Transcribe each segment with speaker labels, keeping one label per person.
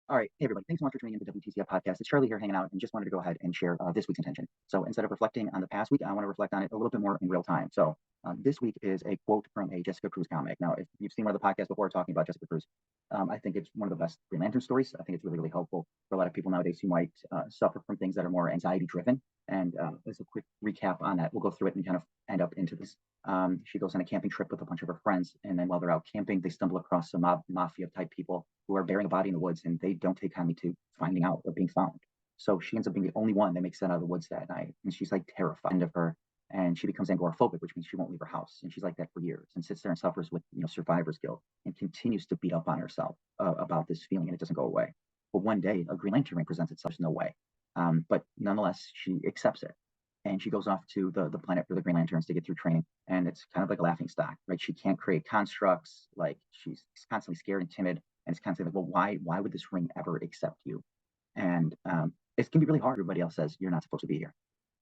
Speaker 1: All right. Hey, everybody. Thanks so much for tuning in to the WTCF podcast. It's Charlie here hanging out and just wanted to go ahead and share this week's intention. So instead of reflecting on the past week, I want to reflect on it a little bit more in real time. So this week is a quote from a Jessica Cruz comic. Now, if you've seen one of the podcasts before talking about Jessica Cruz, I think it's one of the best Green Lantern stories. I think it's really, really helpful for a lot of people nowadays who might suffer from things that are more anxiety driven. And as a quick recap on that, we'll go through it and kind of end up into this. She goes on a camping trip with a bunch of her friends, and then while they're out camping, they stumble across some mafia type people who are burying a body in the woods, and they don't take kindly to finding out or being found. So she ends up being the only one that makes it out of the woods that night, and she's like terrified of her, and she becomes agoraphobic, which means she won't leave her house, and she's like that for years, and sits there and suffers with survivor's guilt, and continues to beat up on herself about this feeling, and it doesn't go away. But one day, a Green Lantern ring presents itself. There's no way, but nonetheless, she accepts it, and she goes off to the planet for the Green Lanterns to get through training. And it's kind of like a laughing stock, right? She can't create constructs. Like she's constantly scared and timid, and it's constantly like, well, why would this ring ever accept you? And it can be really hard. Everybody else says you're not supposed to be here.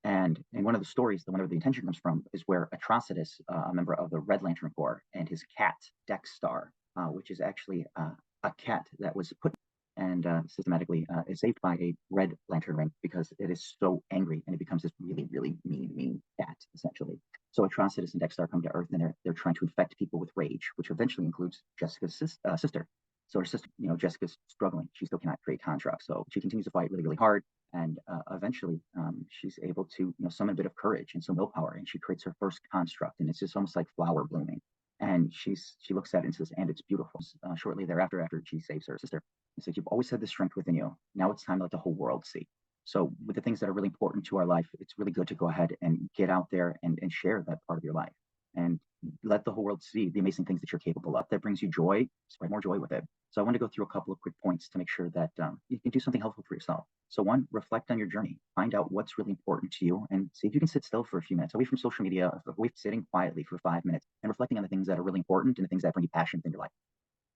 Speaker 1: And in one of the stories, the one where the intention comes from, is where Atrocitus, a member of the Red Lantern Corps, and his cat Dexstar, which is actually a cat that was put and systematically is saved by a red lantern ring because it is so angry and it becomes this really, really mean cat, essentially. So Atrocitus and Dexter come to Earth and they're trying to infect people with rage, which eventually includes Jessica's sister. So her sister, Jessica's struggling. She still cannot create constructs. So she continues to fight really, really hard. And eventually she's able to summon a bit of courage and some willpower. And she creates her first construct. And it's just almost like flower blooming. And she looks at it and says, and it's beautiful. Shortly thereafter, after she saves her sister, he says, you've always had this strength within you. Now it's time to let the whole world see. So with the things that are really important to our life, it's really good to go ahead and get out there and share that part of your life and let the whole world see the amazing things that you're capable of. That brings you joy, spread more joy with it. So I want to go through a couple of quick points to make sure that you can do something helpful for yourself. So one, reflect on your journey. Find out what's really important to you and see if you can sit still for a few minutes, away from social media, away from sitting quietly for 5 minutes and reflecting on the things that are really important and the things that bring you passion in your life.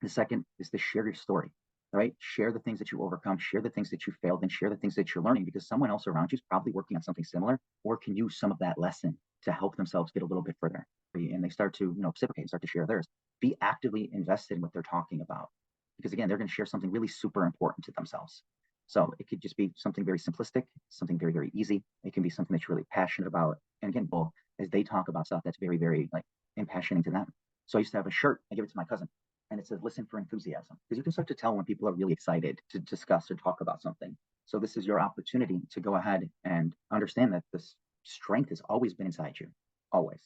Speaker 1: The second is to share your story. All right. Share the things that you overcome, share the things that you failed, and share the things that you're learning because someone else around you is probably working on something similar or can use some of that lesson to help themselves get a little bit further. And they start to, reciprocate, start to share theirs. Be actively invested in what they're talking about. Because again, they're going to share something really super important to themselves. So it could just be something very simplistic, something very, very easy. It can be something that you're really passionate about. And again, well, as they talk about stuff that's very, very like impassioning to them. So I used to have a shirt, I give it to my cousin and it says listen for enthusiasm because you can start to tell when people are really excited to discuss or talk about something. So this is your opportunity to go ahead and understand that this strength has always been inside you, always.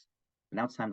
Speaker 1: But now it's time